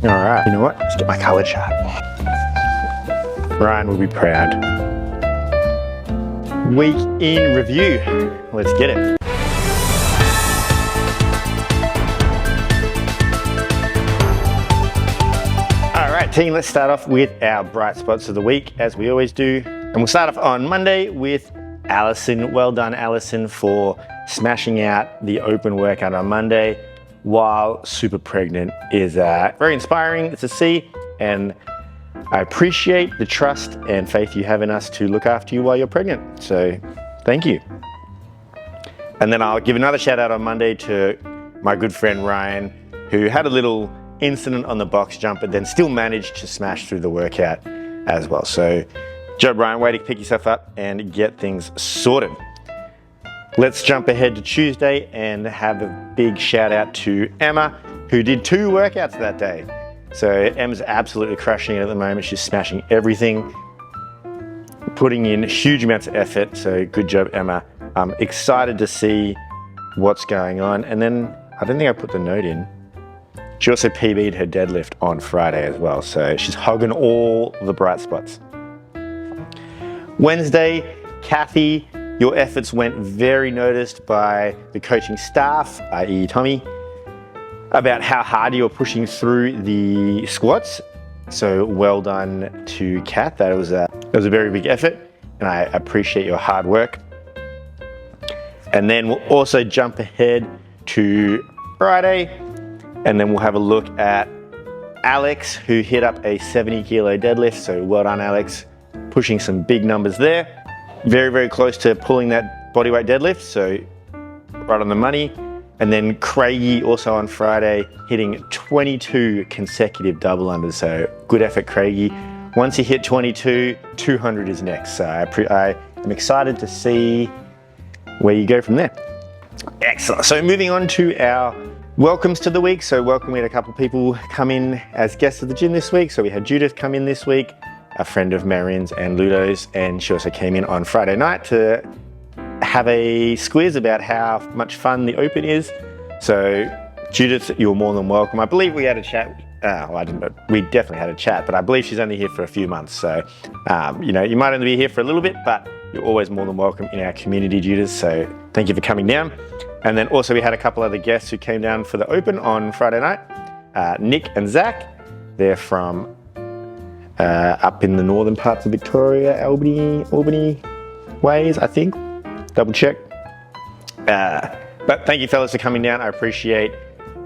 All right, you know what? Let's get my color chart. Ryan will be proud. Week in review. Let's get it. All right, team, let's start off with our bright spots of the week, as we always do. And we'll start off on Monday with Alison. Well done, Alison, for smashing out the open workout on Monday while super pregnant. Is very inspiring to see, and I appreciate the trust and faith you have in us to look after you while you're pregnant. So thank you. And then I'll give another shout out on Monday to my good friend Ryan, who had a little incident on the box jump, but then still managed to smash through the workout as well. So job, Ryan, way to pick yourself up and get things sorted. Let's jump ahead to Tuesday and have a big shout out to Emma, who did 2 workouts that day. So Emma's absolutely crushing it at the moment. She's smashing everything, putting in huge amounts of effort. So good job, Emma. I'm excited to see what's going on. And then I don't think I put the note in. She also PB'd her deadlift on Friday as well. So she's hugging all the bright spots. Wednesday, Kathy, your efforts went very noticed by the coaching staff, i.e. Tommy, about how hard you were pushing through the squats. So well done to Kath. That was a very big effort, and I appreciate your hard work. And then we'll also jump ahead to Friday, and then we'll have a look at Alex, who hit up a 70 kilo deadlift. So well done, Alex, pushing some big numbers there. Very, very close to pulling that bodyweight deadlift, so right on the money. And then Craigie also on Friday, hitting 22 consecutive double unders. So good effort, Craigie. Once you hit 22, 200 is next. So I am excited to see where you go from there. Excellent. So moving on to our welcomes to the week. So welcome, we had a couple of people come in as guests of the gym this week. So we had Judith come in this week, a friend of Marion's and Ludo's, and she also came in on Friday night to have a squiz about how much fun the open is. So Judith, you're more than welcome. I believe we had a chat. Well, I didn't know. We definitely had a chat, but I believe she's only here for a few months. So, you know, you might only be here for a little bit, but you're always more than welcome in our community, Judith. So thank you for coming down. And then also we had a couple other guests who came down for the open on Friday night. Nick and Zach. They're from up in the northern parts of Victoria, Albany ways, I think. Double check. But thank you, fellas, for coming down. I appreciate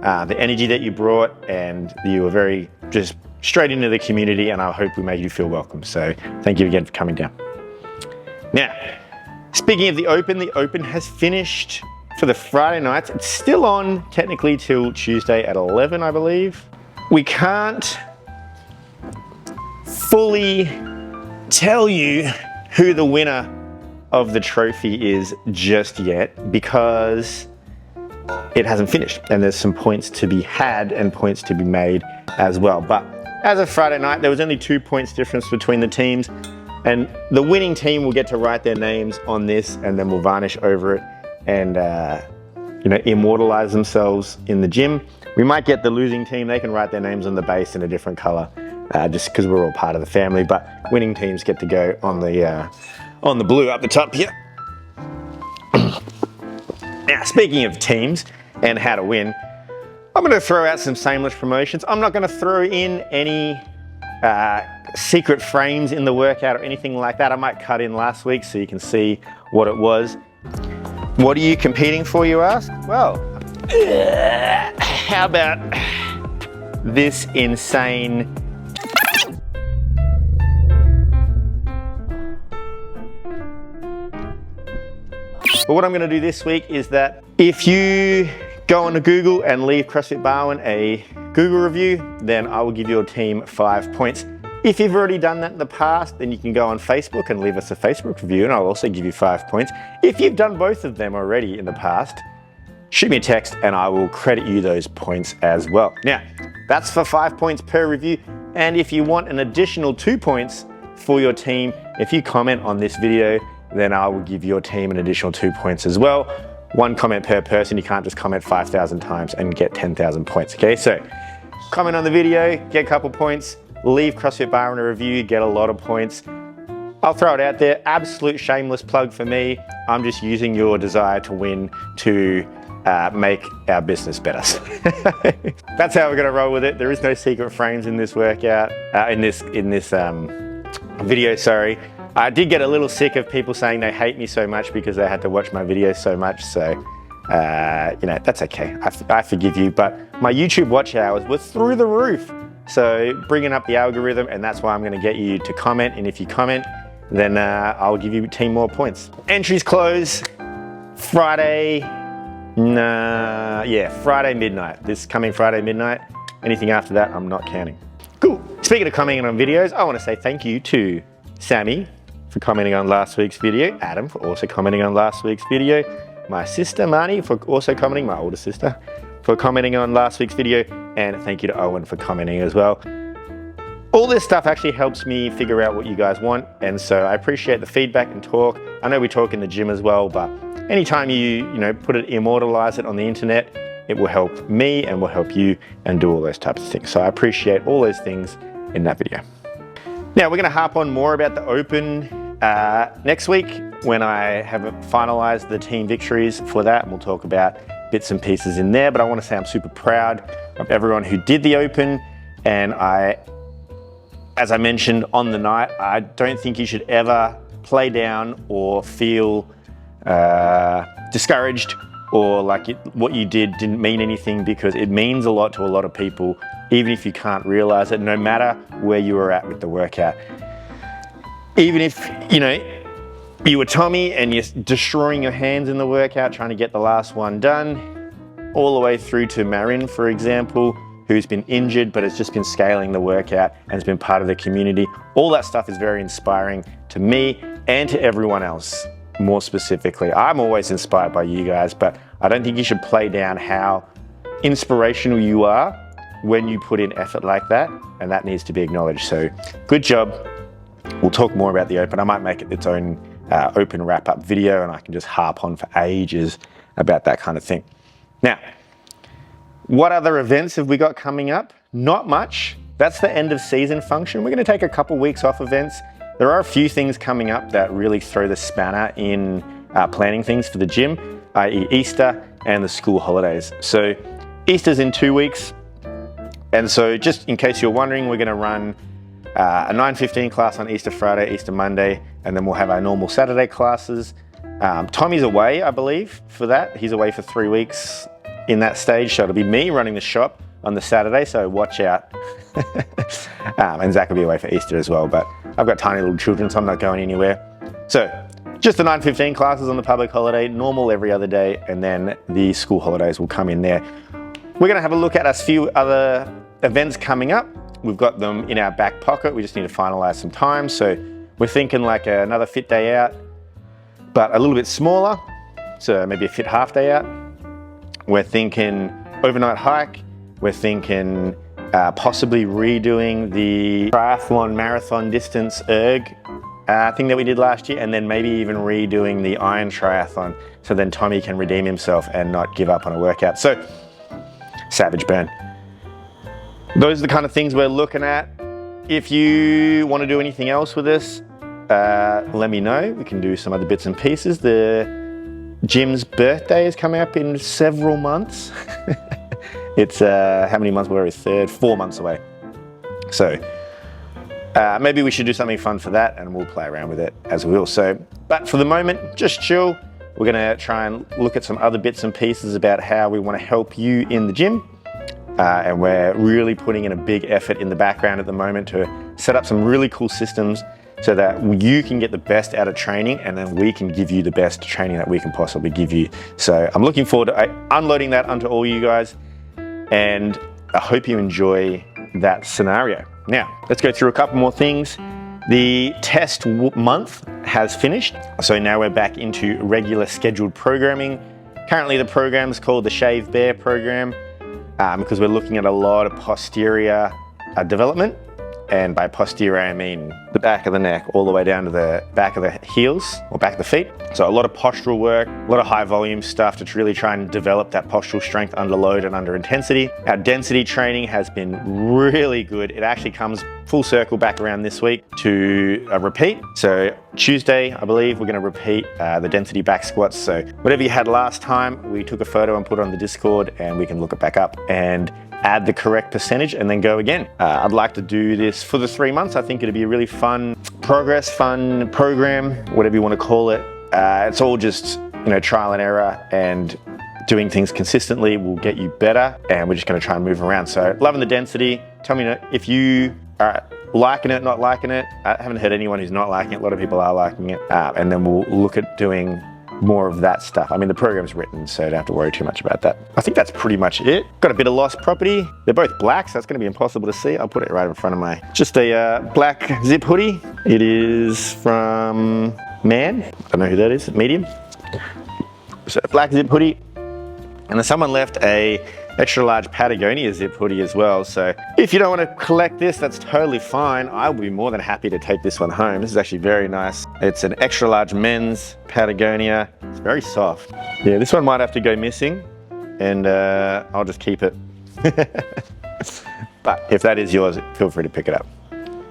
the energy that you brought, and you were very just straight into the community, and I hope we made you feel welcome. So thank you again for coming down. Now, speaking of the open has finished for the Friday nights. It's still on technically till Tuesday at 11, I believe. We can't fully tell you who the winner of the trophy is just yet, because it hasn't finished and there's some points to be had and points to be made as well. But as of Friday night, there was only 2 points difference between the teams, and the winning team will get to write their names on this, and then we'll varnish over it and you know, immortalize themselves in the gym. We might get the losing team, they can write their names on the base in a different color, just because we're all part of the family, but winning teams get to go on the blue up the top here. Now, speaking of teams and how to win, I'm going to throw out some shameless promotions. I'm not going to throw in any secret frames in the workout or anything like that. I might cut in last week so you can see what it was. What are you competing for, you ask? Well, how about this insane But what I'm going to do this week is that if you go onto Google and leave CrossFit Barwon a Google review, then I will give your team 5 points. If you've already done that in the past, then you can go on Facebook and leave us a Facebook review, and I'll also give you 5 points. If you've done both of them already in the past, shoot me a text and I will credit you those points as well. Now, that's for 5 points per review. And if you want an additional 2 points for your team, if you comment on this video, then I will give your team an additional 2 points as well. 1 comment per person. You can't just comment 5,000 times and get 10,000 points, okay? So comment on the video, get a couple points. Leave CrossFit Barwon a review, get a lot of points. I'll throw it out there, absolute shameless plug for me. I'm just using your desire to win to make our business better. That's how we're gonna roll with it. There is no secret frames in this workout, in this video, sorry. I did get a little sick of people saying they hate me so much because they had to watch my videos so much, so you know, that's okay. I forgive you, but my YouTube watch hours were through the roof. So bringing up the algorithm, and that's why I'm gonna get you to comment, and if you comment, then I'll give you 10 more points. Entries close Friday, Friday midnight. This coming Friday midnight. Anything after that, I'm not counting. Cool. Speaking of commenting on videos, I wanna say thank you to Sammy for commenting on last week's video, Adam for also commenting on last week's video, my sister Marnie for also commenting, my older sister, for commenting on last week's video, and thank you to Owen for commenting as well. All this stuff actually helps me figure out what you guys want, and so I appreciate the feedback and talk. I know we talk in the gym as well, but anytime you put it, immortalize it on the internet, it will help me and will help you and do all those types of things. So I appreciate all those things in that video. Now we're gonna harp on more about the Open next week when I have finalized the team victories for that, and we'll talk about bits and pieces in there. But I wanna say I'm super proud of everyone who did the Open, and as I mentioned on the night, I don't think you should ever play down or feel discouraged or like what you did didn't mean anything, because it means a lot to a lot of people, even if you can't realize it, no matter where you were at with the workout. Even if, you were Tommy and you're destroying your hands in the workout, trying to get the last one done, all the way through to Marin, for example, who's been injured but has just been scaling the workout and has been part of the community. All that stuff is very inspiring to me and to everyone else. More specifically, I'm always inspired by you guys, but I don't think you should play down how inspirational you are when you put in effort like that, and that needs to be acknowledged. So good job. We'll talk more about the Open. I might make it its own Open wrap-up video, and I can just harp on for ages about that kind of thing. Now, what other events have we got coming up? Not much. That's the end of season function. We're gonna take a couple weeks off events. There are a few things coming up that really throw the spanner in planning things for the gym, i.e. Easter and the school holidays. So Easter's in 2 weeks. And so just in case you're wondering, we're gonna run a 9:15 class on Easter Friday, Easter Monday, and then we'll have our normal Saturday classes. Tommy's away, I believe, for that. He's away for 3 weeks in that stage, so it'll be me running the shop on the Saturday, so watch out. And Zach will be away for Easter as well, but I've got tiny little children, so I'm not going anywhere. So just the 9:15 classes on the public holiday, normal every other day, and then the school holidays will come in there. We're gonna have a look at a few other events coming up. We've got them in our back pocket. We just need to finalize some time. So we're thinking like another fit day out, but a little bit smaller. So maybe a fit half day out. We're thinking overnight hike. We're thinking possibly redoing the triathlon marathon distance erg thing that we did last year, and then maybe even redoing the iron triathlon, so then Tommy can redeem himself and not give up on a workout. So, savage burn. Those are the kind of things we're looking at. If you want to do anything else with this, let me know. We can do some other bits and pieces. The gym's birthday is coming up in several months. It's how many months were we? 4 months away. So maybe we should do something fun for that, and we'll play around with it as we will. So, but for the moment, just chill. We're gonna try and look at some other bits and pieces about how we wanna help you in the gym. And we're really putting in a big effort in the background at the moment to set up some really cool systems so that you can get the best out of training, and then we can give you the best training that we can possibly give you. So I'm looking forward to unloading that onto all you guys, and I hope you enjoy that scenario. Now, let's go through a couple more things. The test month has finished, so now we're back into regular scheduled programming. Currently the program is called the Shave Bear program, because we're looking at a lot of posterior development. And by posterior, I mean the back of the neck all the way down to the back of the heels or back of the feet. So a lot of postural work, a lot of high volume stuff to really try and develop that postural strength under load and under intensity. Our density training has been really good. It actually comes full circle back around this week to a repeat. So Tuesday, I believe, we're going to repeat the density back squats. So whatever you had last time, we took a photo and put it on the Discord, and we can look it back up and add the correct percentage and then go again. I'd like to do this for the 3 months. I think it'd be a really fun fun program, whatever you want to call it. It's all just, trial and error, and doing things consistently will get you better, and we're just going to try and move around. So loving the density. Tell me if you are liking it, not liking it. I haven't heard anyone who's not liking it. A lot of people are liking it. And then we'll look at doing more of that stuff. I mean, the program's written, so don't have to worry too much about that. I think that's pretty much it. Got a bit of lost property. They're both black, so that's going to be impossible to see. I'll put it right in front of my, just a black zip hoodie. It is from Man. I don't know who that is, medium. So black zip hoodie. And then someone left a extra large Patagonia zip hoodie as well. So if you don't want to collect this, that's totally fine. I'll be more than happy to take this one home. This is actually very nice. It's an extra large men's Patagonia. It's very soft. Yeah, this one might have to go missing, and I'll just keep it. But if that is yours, feel free to pick it up.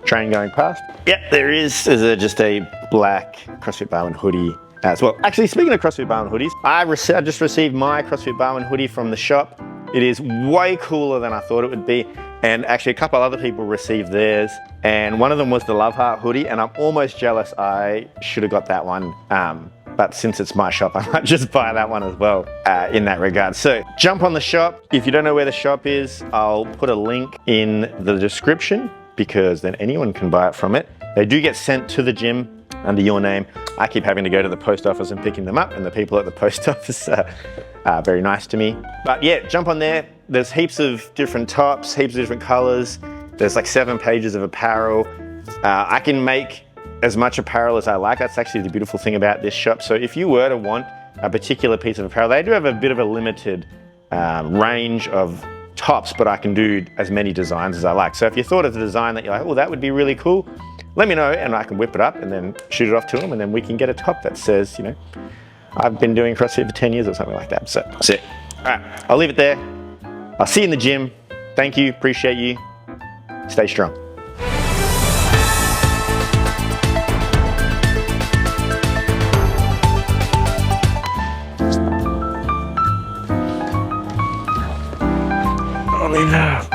Train going past. Yep, there is. There's just a black CrossFit Barwon hoodie as well. Actually, speaking of CrossFit Barwon hoodies, I just received my CrossFit Barwon hoodie from the shop. It is way cooler than I thought it would be. And actually a couple other people received theirs. And one of them was the Love Heart hoodie, and I'm almost jealous. I should have got that one. But since it's my shop, I might just buy that one as well in that regard. So jump on the shop. If you don't know where the shop is, I'll put a link in the description, because then anyone can buy it from it. They do get sent to the gym under your name. I keep having to go to the post office and picking them up, and the people at the post office are very nice to me. But yeah, jump on there. There's heaps of different tops, heaps of different colors. There's like 7 pages of apparel. I can make as much apparel as I like. That's actually the beautiful thing about this shop. So if you were to want a particular piece of apparel, they do have a bit of a limited range of tops, but I can do as many designs as I like. So if you thought of the design that you're like, oh, that would be really cool, let me know, and I can whip it up and then shoot it off to them, and then we can get a top that says, I've been doing CrossFit for 10 years or something like that. So that's it. All right, I'll leave it there. I'll see you in the gym. Thank you, appreciate you. Stay strong. I'll leave that.